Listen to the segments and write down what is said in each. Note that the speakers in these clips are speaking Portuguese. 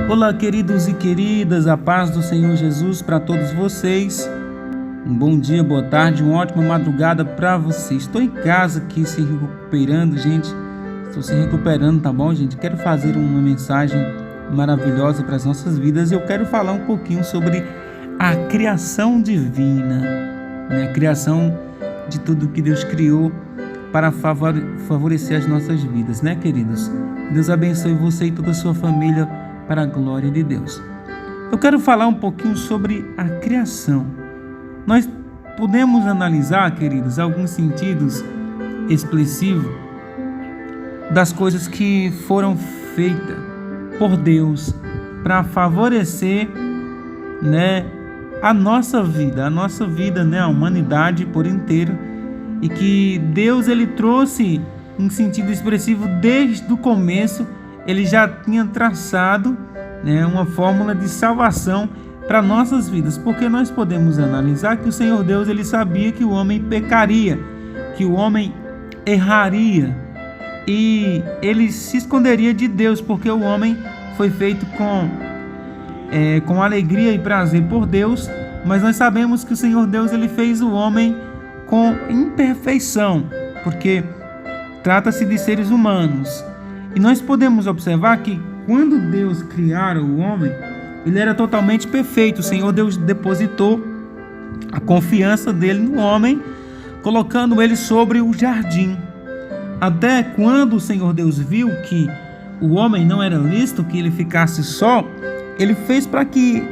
Olá, queridos e queridas, a paz do Senhor Jesus para todos vocês. Um bom dia, boa tarde, uma ótima madrugada para vocês. Estou em casa aqui se recuperando, gente. Estou se recuperando, tá bom, gente? Quero fazer uma mensagem maravilhosa para as nossas vidas. Eu quero falar um pouquinho sobre a criação divina, né? A criação de tudo que Deus criou para favorecer as nossas vidas, né, queridos? Deus abençoe você e toda a sua família para a glória de Deus. Eu quero falar um pouquinho sobre a criação. Nós podemos analisar, queridos, alguns sentidos expressivos das coisas que foram feitas por Deus para favorecer, né, a nossa vida, né, a humanidade por inteiro, e que Deus ele trouxe um sentido expressivo desde o começo. Ele já tinha traçado, né, uma fórmula de salvação para nossas vidas, porque nós podemos analisar que o Senhor Deus ele sabia que o homem pecaria, que o homem erraria, e ele se esconderia de Deus, porque o homem foi feito com alegria e prazer por Deus, mas nós sabemos que o Senhor Deus ele fez o homem com imperfeição, porque trata-se de seres humanos. E nós podemos observar que quando Deus criara o homem, ele era totalmente perfeito. O Senhor Deus depositou a confiança dele no homem, colocando ele sobre o jardim. Até quando o Senhor Deus viu que o homem não era lícito que ele ficasse só, ele fez para que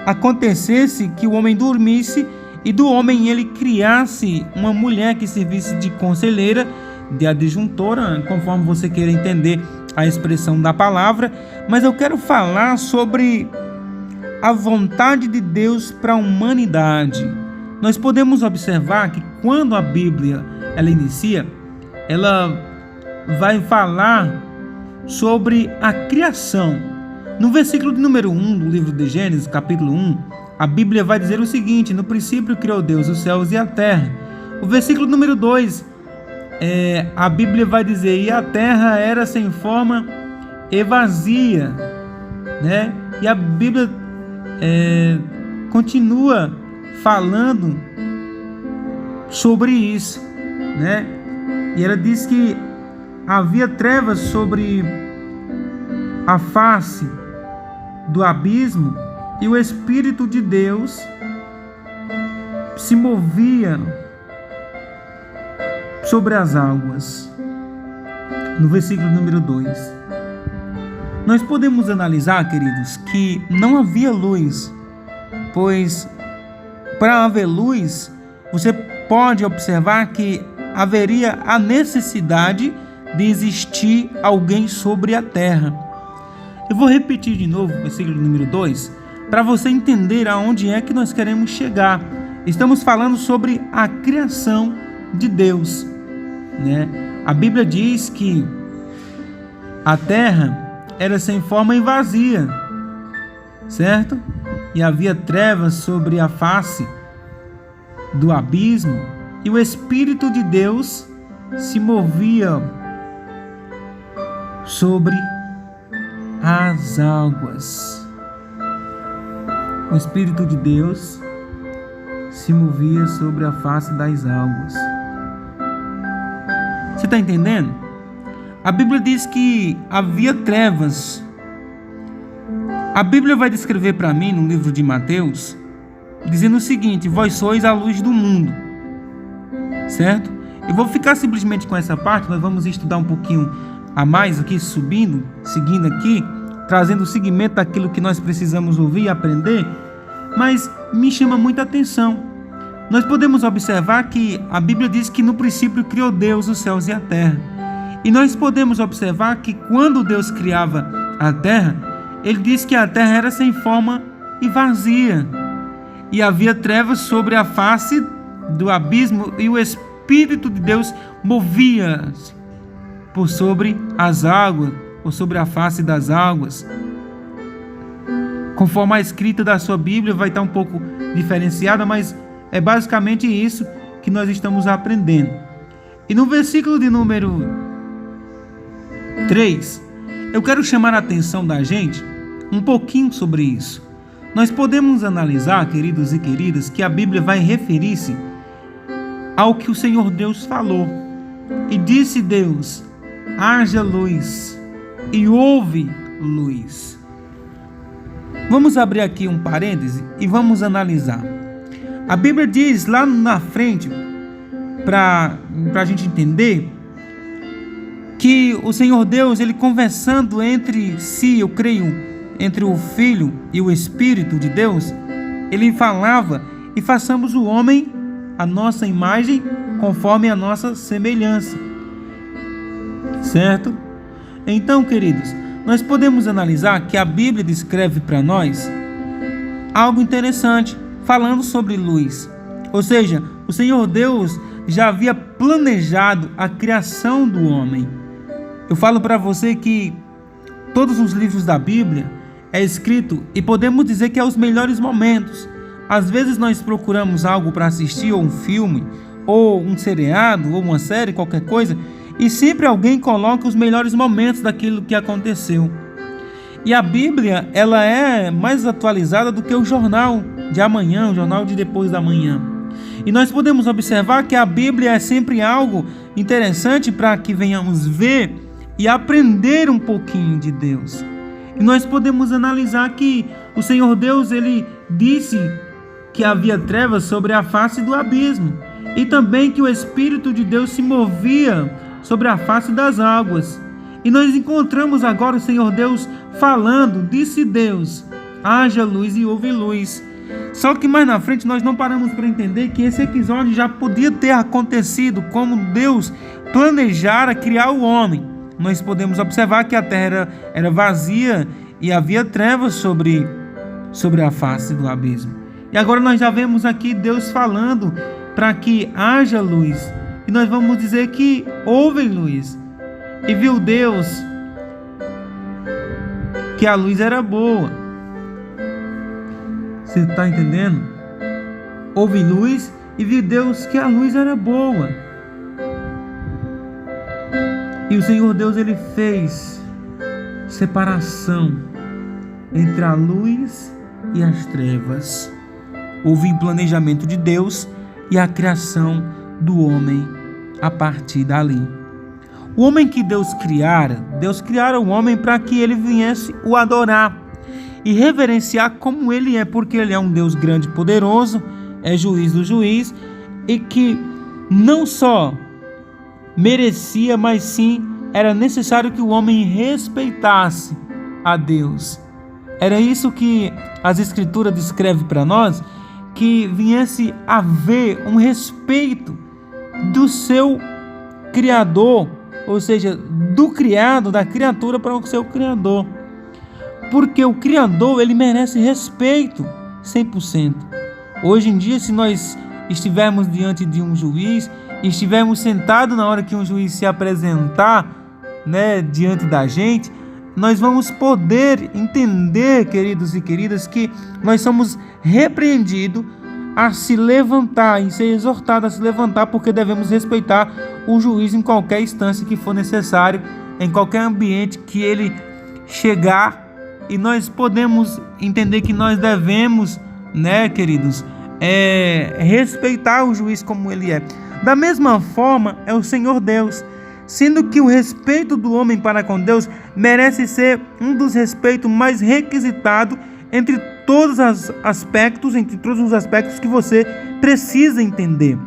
acontecesse que o homem dormisse e do homem ele criasse uma mulher que servisse de conselheira, de adjuntora, conforme você queira entender a expressão da palavra. Mas eu quero falar sobre a vontade de Deus para a humanidade. Nós podemos observar que quando a Bíblia ela inicia, ela vai falar sobre a criação. No versículo de número 1 do livro de Gênesis, capítulo 1, a Bíblia vai dizer o seguinte: no princípio criou Deus os céus e a terra. O versículo número 2, a Bíblia vai dizer: e a terra era sem forma e vazia, né? E a Bíblia continua falando sobre isso, né? E ela diz que havia trevas sobre a face do abismo, e o Espírito de Deus se movia sobre as águas. No versículo número 2, nós podemos analisar, queridos, que não havia luz, pois para haver luz, você pode observar que haveria a necessidade de existir alguém sobre a terra. Eu vou repetir de novo o versículo número 2, para você entender aonde é que nós queremos chegar. Estamos falando sobre a criação de Deus, né? A Bíblia diz que a terra era sem forma e vazia, certo? E havia trevas sobre a face do abismo, e o Espírito de Deus se movia sobre as águas. O Espírito de Deus se movia sobre a face das águas. Você está entendendo? A Bíblia diz que havia trevas. A Bíblia vai descrever para mim no livro de Mateus, dizendo o seguinte: vós sois a luz do mundo, certo? Eu vou ficar simplesmente com essa parte. Nós vamos estudar um pouquinho a mais aqui, seguindo aqui, trazendo o seguimento daquilo que nós precisamos ouvir e aprender. Mas me chama muita atenção. Nós podemos observar que a Bíblia diz que no princípio criou Deus os céus e a terra. E nós podemos observar que quando Deus criava a terra, ele diz que a terra era sem forma e vazia, e havia trevas sobre a face do abismo, e o Espírito de Deus movia-se por sobre as águas, ou sobre a face das águas. Conforme a escrita da sua Bíblia vai estar um pouco diferenciada, mas é basicamente isso que nós estamos aprendendo. E no versículo de número 3, eu quero chamar a atenção da gente um pouquinho sobre isso. Nós podemos analisar, queridos e queridas, que a Bíblia vai referir-se ao que o Senhor Deus falou. E disse Deus: haja luz, e houve luz. Vamos abrir aqui um parêntese e vamos analisar. A Bíblia diz lá na frente, para a gente entender, que o Senhor Deus, ele conversando entre si, eu creio, entre o Filho e o Espírito de Deus, ele falava: e façamos o homem a nossa imagem, conforme a nossa semelhança. Certo? Então, queridos, nós podemos analisar que a Bíblia descreve para nós algo interessante, falando sobre luz. Ou seja, o Senhor Deus já havia planejado a criação do homem. Eu falo para você que todos os livros da Bíblia é escrito e podemos dizer que é os melhores momentos. Às vezes nós procuramos algo para assistir, ou um filme, ou um seriado, ou uma série, qualquer coisa, e sempre alguém coloca os melhores momentos daquilo que aconteceu. E a Bíblia, ela é mais atualizada do que o jornal de amanhã, o jornal de depois da manhã. E nós podemos observar que a Bíblia é sempre algo interessante para que venhamos ver e aprender um pouquinho de Deus. E nós podemos analisar que o Senhor Deus, ele disse que havia trevas sobre a face do abismo, e também que o Espírito de Deus se movia sobre a face das águas. E nós encontramos agora o Senhor Deus falando: disse Deus, haja luz, e houve luz. Só que mais na frente nós não paramos para entender que esse episódio já podia ter acontecido, como Deus planejara criar o homem. Nós podemos observar que a terra era vazia e havia trevas sobre a face do abismo. E agora nós já vemos aqui Deus falando para que haja luz. E nós vamos dizer que houve luz. E viu Deus que a luz era boa. Você está entendendo? Houve luz e viu Deus que a luz era boa. E o Senhor Deus, ele fez separação entre a luz e as trevas. Houve um planejamento de Deus e a criação do homem a partir dali. O homem que Deus criara o homem para que ele viesse o adorar e reverenciar como ele é, porque ele é um Deus grande e poderoso, é juiz do juiz, e que não só merecia, mas sim era necessário que o homem respeitasse a Deus. Era isso que as Escrituras descrevem para nós, que viesse a haver um respeito do seu Criador, ou seja, do criado, da criatura para o seu Criador. Porque o Criador, ele merece respeito 100%. Hoje em dia, se nós estivermos diante de um juiz, estivermos sentados na hora que um juiz se apresentar, diante da gente, nós vamos poder entender, queridos e queridas, que nós somos repreendidos a se levantar e ser exortados a se levantar, porque devemos respeitar o juiz em qualquer instância que for necessário, em qualquer ambiente que ele chegar. E nós podemos entender que nós devemos, queridos, respeitar o juiz como ele é. Da mesma forma é o Senhor Deus, sendo que o respeito do homem para com Deus merece ser um dos respeitos mais requisitados entre todos os aspectos que você precisa entender.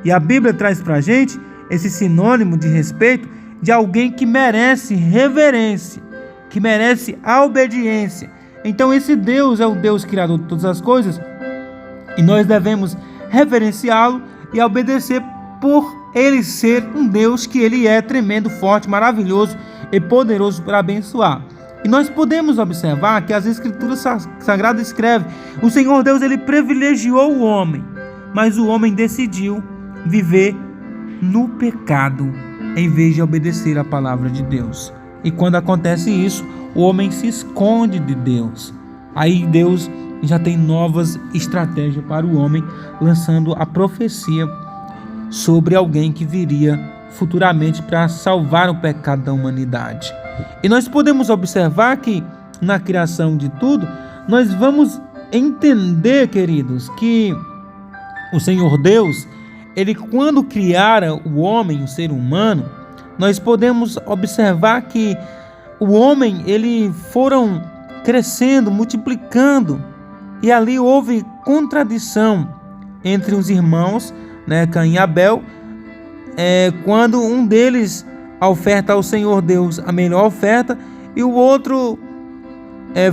E a Bíblia traz para a gente esse sinônimo de respeito de alguém que merece reverência, que merece a obediência. Então esse Deus é o Deus criador de todas as coisas, e nós devemos reverenciá-lo e obedecer por ele ser um Deus que ele é tremendo, forte, maravilhoso e poderoso para abençoar. E nós podemos observar que as Escrituras Sagradas escrevem: o Senhor Deus, ele privilegiou o homem, mas o homem decidiu viver no pecado em vez de obedecer a palavra de Deus. E quando acontece isso, o homem se esconde de Deus. Aí Deus já tem novas estratégias para o homem, lançando a profecia sobre alguém que viria futuramente para salvar o pecado da humanidade. E nós podemos observar que na criação de tudo, nós vamos entender, queridos, que o Senhor Deus, ele quando criara o homem, o ser humano, nós podemos observar que o homem, ele foram crescendo, multiplicando, e ali houve contradição entre os irmãos, Caim e Abel, quando um deles oferta ao Senhor Deus a melhor oferta e o outro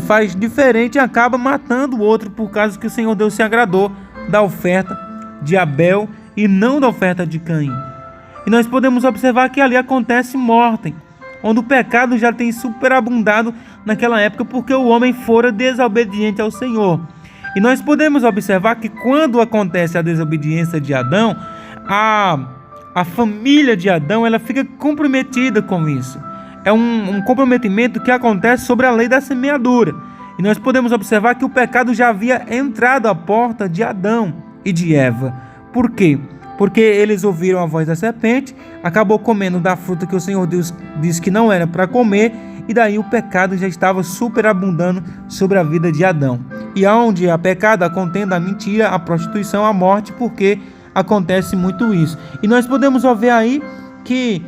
faz diferente e acaba matando o outro por causa que o Senhor Deus se agradou da oferta de Abel e não da oferta de Caim. E nós podemos observar que ali acontece morte, onde o pecado já tem superabundado naquela época porque o homem fora desobediente ao Senhor. E nós podemos observar que quando acontece a desobediência de Adão, a família de Adão ela fica comprometida com isso. É um comprometimento que acontece sobre a lei da semeadura. E nós podemos observar que o pecado já havia entrado à porta de Adão e de Eva. Por quê? Porque eles ouviram a voz da serpente, acabou comendo da fruta que o Senhor Deus disse que não era para comer, e daí o pecado já estava superabundando sobre a vida de Adão. E onde há pecado, a contenda, a mentira, a prostituição, a morte, porque acontece muito isso. E nós podemos ver aí que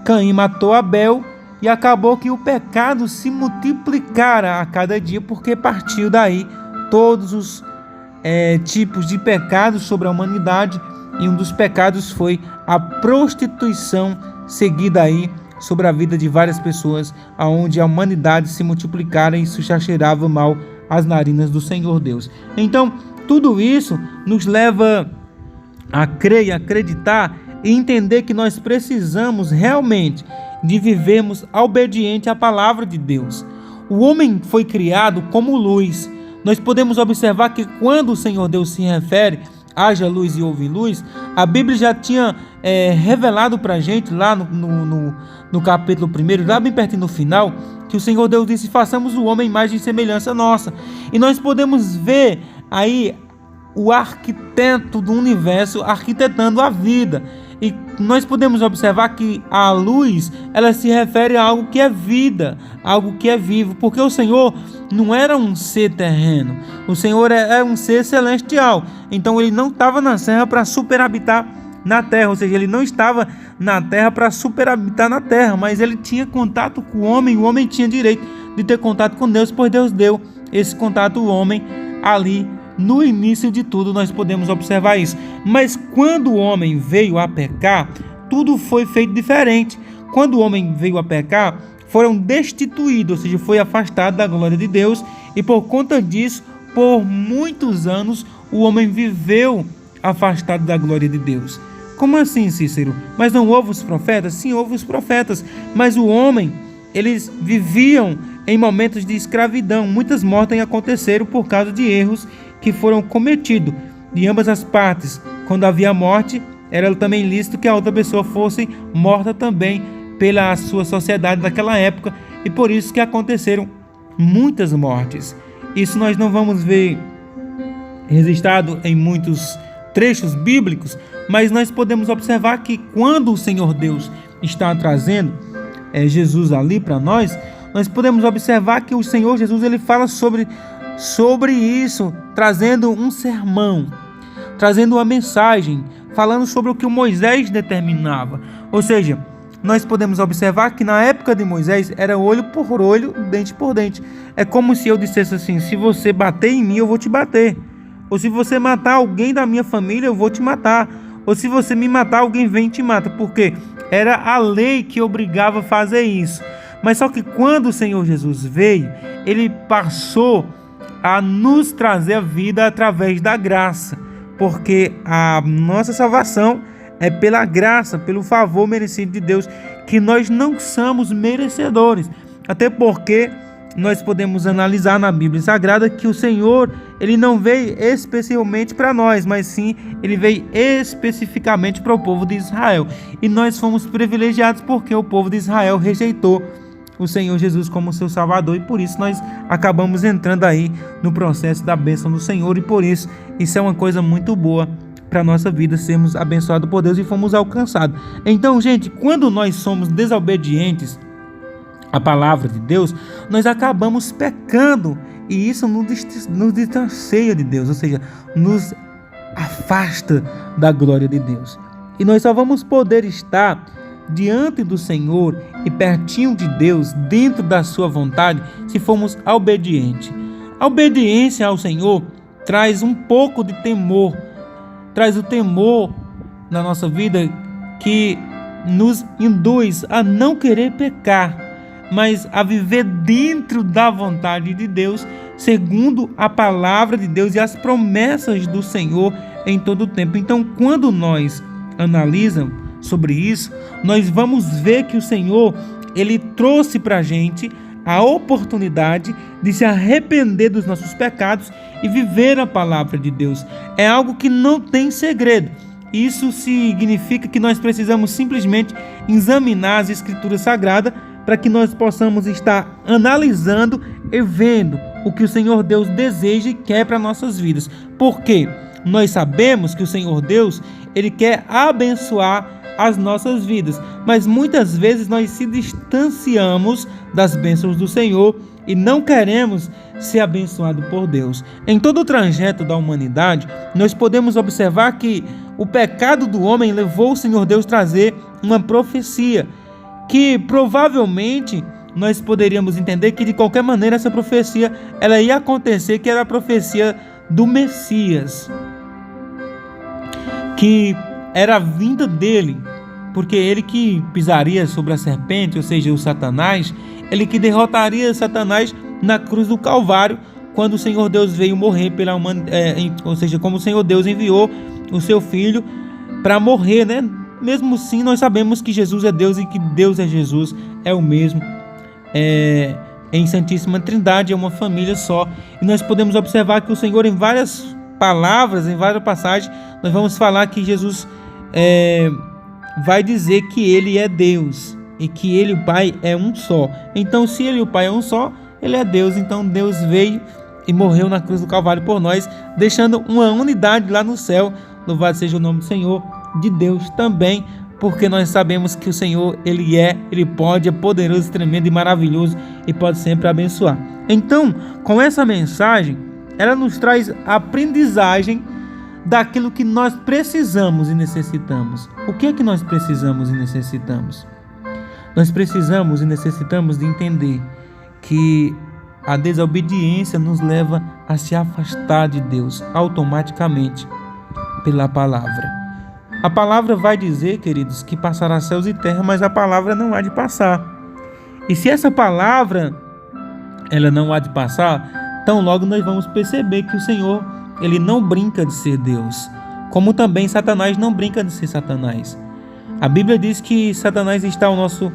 Caim matou Abel e acabou que o pecado se multiplicara a cada dia, porque partiu daí todos os tipos de pecados sobre a humanidade, e um dos pecados foi a prostituição, seguida aí sobre a vida de várias pessoas, aonde a humanidade se multiplicara e isso já cheirava mal às narinas do Senhor Deus. Então, tudo isso nos leva a crer e acreditar e entender que nós precisamos realmente de vivermos obediente à palavra de Deus. O homem foi criado como luz. Nós podemos observar que quando o Senhor Deus se refere haja luz e houve luz, a Bíblia já tinha revelado para a gente lá no capítulo 1, lá bem pertinho no final, que o Senhor Deus disse: façamos o homem imagem e semelhança nossa. E nós podemos ver aí o arquiteto do universo arquitetando a vida. E nós podemos observar que a luz, ela se refere a algo que é vida, algo que é vivo, porque o Senhor não era um ser terreno, o Senhor é um ser celestial. Então ele não estava na terra para superabitar na terra, ou seja, ele não estava na terra para superabitar na terra, mas ele tinha contato com o homem tinha direito de ter contato com Deus, pois Deus deu esse contato ao homem ali. No início de tudo nós podemos observar isso. Mas quando o homem veio a pecar, tudo foi feito diferente. Quando o homem veio a pecar, foram destituídos, ou seja, foi afastado da glória de Deus. E por conta disso, por muitos anos, o homem viveu afastado da glória de Deus. Como assim, Cícero? Mas não houve os profetas? Sim, houve os profetas. Mas o homem, eles viviam em momentos de escravidão. Muitas mortes aconteceram por causa de erros que foram cometidos de ambas as partes. Quando havia morte, era também lícito que a outra pessoa fosse morta também pela sua sociedade daquela época, e por isso que aconteceram muitas mortes. Isso nós não vamos ver registrado em muitos trechos bíblicos, mas nós podemos observar que quando o Senhor Deus está trazendo Jesus ali para nós podemos observar que o Senhor Jesus ele fala sobre isso, trazendo um sermão, trazendo uma mensagem, falando sobre o que o Moisés determinava. Ou seja, nós podemos observar que na época de Moisés era olho por olho, dente por dente. É como se eu dissesse assim: se você bater em mim, eu vou te bater. Ou se você matar alguém da minha família, eu vou te matar. Ou se você me matar, alguém vem e te mata. Porque era a lei que obrigava a fazer isso. Mas só que quando o Senhor Jesus veio, ele passou a nos trazer a vida através da graça, porque a nossa salvação é pela graça, pelo favor merecido de Deus, que nós não somos merecedores. Até porque nós podemos analisar na Bíblia Sagrada que o Senhor ele não veio especialmente para nós, mas sim ele veio especificamente para o povo de Israel. E nós fomos privilegiados porque o povo de Israel rejeitou o Senhor Jesus como seu Salvador, e por isso nós acabamos entrando aí no processo da bênção do Senhor, e por isso é uma coisa muito boa para a nossa vida, sermos abençoados por Deus e fomos alcançados. Então, gente, quando nós somos desobedientes a palavra de Deus, nós acabamos pecando e isso nos distancia de Deus, ou seja, nos afasta da glória de Deus. E nós só vamos poder estar diante do Senhor e pertinho de Deus, dentro da sua vontade, se formos obedientes. A obediência ao Senhor traz um pouco de temor, traz o temor na nossa vida que nos induz a não querer pecar, mas a viver dentro da vontade de Deus, segundo a palavra de Deus e as promessas do Senhor em todo o tempo. Então, quando nós analisamos sobre isso, nós vamos ver que o Senhor, Ele trouxe para a gente a oportunidade de se arrepender dos nossos pecados e viver a palavra de Deus. É algo que não tem segredo. Isso significa que nós precisamos simplesmente examinar as Escrituras Sagradas para que nós possamos estar analisando e vendo o que o Senhor Deus deseja e quer para nossas vidas. Porque nós sabemos que o Senhor Deus, Ele quer abençoar as nossas vidas, mas muitas vezes nós se distanciamos das bênçãos do Senhor e não queremos ser abençoados por Deus. Em todo o trajeto da humanidade, nós podemos observar que o pecado do homem levou o Senhor Deus a trazer uma profecia, que provavelmente nós poderíamos entender que de qualquer maneira essa profecia ela ia acontecer, que era a profecia do Messias, que era a vinda dele, porque ele que pisaria sobre a serpente, ou seja, o Satanás, ele que derrotaria Satanás na cruz do Calvário, quando o Senhor Deus veio morrer pela humanidade, ou seja, como o Senhor Deus enviou o seu Filho para morrer, né? Mesmo assim, nós sabemos que Jesus é Deus e que Deus é Jesus, é o mesmo, em Santíssima Trindade, é uma família só. E nós podemos observar que o Senhor, em várias palavras, em várias passagens, nós vamos falar que Jesus vai dizer que Ele é Deus e que Ele e o Pai é um só. Então, se Ele e o Pai é um só, Ele é Deus. Então, Deus veio e morreu na cruz do Calvário por nós, deixando uma unidade lá no céu. Louvado seja o nome do Senhor, de Deus também, porque nós sabemos que o Senhor, Ele pode, é poderoso, tremendo e maravilhoso e pode sempre abençoar. Então, com essa mensagem, ela nos traz a aprendizagem daquilo que nós precisamos e necessitamos. O que é que nós precisamos e necessitamos? Nós precisamos e necessitamos de entender que a desobediência nos leva a se afastar de Deus automaticamente pela palavra. A palavra vai dizer, queridos, que passará céus e terra, mas a palavra não há de passar. E se essa palavra ela não há de passar, tão logo nós vamos perceber que o Senhor, Ele não brinca de ser Deus, como também Satanás não brinca de ser Satanás. A Bíblia diz que Satanás está ao nosso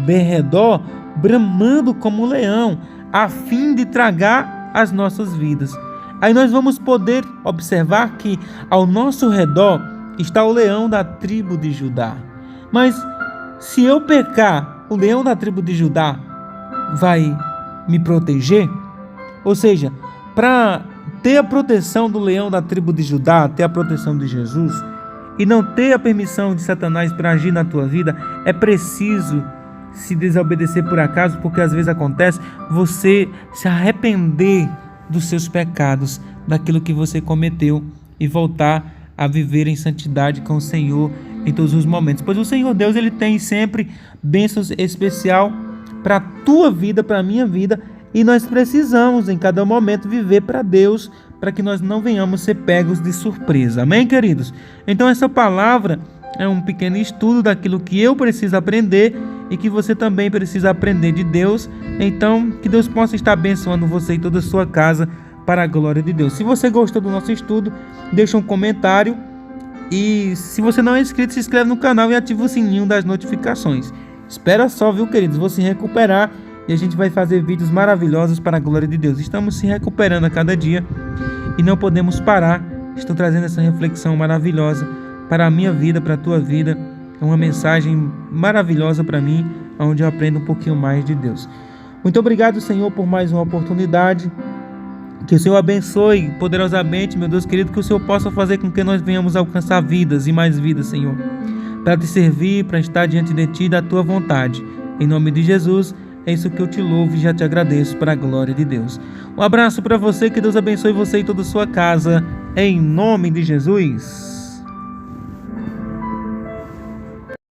derredor, bramando como um leão, a fim de tragar as nossas vidas. Aí nós vamos poder observar que ao nosso redor está o leão da tribo de Judá. Mas se eu pecar, o leão da tribo de Judá vai me proteger? Ou seja, para ter a proteção do leão da tribo de Judá, ter a proteção de Jesus e não ter a permissão de Satanás para agir na tua vida, é preciso se desobedecer por acaso, porque às vezes acontece você se arrepender dos seus pecados, daquilo que você cometeu e voltar a viver em santidade com o Senhor em todos os momentos. Pois o Senhor Deus, Ele tem sempre bênçãos especial para a tua vida, para a minha vida, e nós precisamos em cada momento viver para Deus, para que nós não venhamos ser pegos de surpresa. Amém, queridos? Então essa palavra é um pequeno estudo daquilo que eu preciso aprender e que você também precisa aprender de Deus. Então, que Deus possa estar abençoando você e toda a sua casa para a glória de Deus. Se você gostou do nosso estudo, deixa um comentário. E se você não é inscrito, se inscreve no canal e ativa o sininho das notificações. Espera só, viu, queridos? Vou se recuperar e a gente vai fazer vídeos maravilhosos para a glória de Deus. Estamos se recuperando a cada dia e não podemos parar. Estou trazendo essa reflexão maravilhosa para a minha vida, para a tua vida. É uma mensagem maravilhosa para mim, onde eu aprendo um pouquinho mais de Deus. Muito obrigado, Senhor, por mais uma oportunidade. Que o Senhor abençoe poderosamente, meu Deus querido, que o Senhor possa fazer com que nós venhamos alcançar vidas e mais vidas, Senhor, para te servir, para estar diante de Ti, da Tua vontade. Em nome de Jesus, é isso que eu te louvo e já te agradeço para a glória de Deus. Um abraço para você, que Deus abençoe você e toda a sua casa, em nome de Jesus.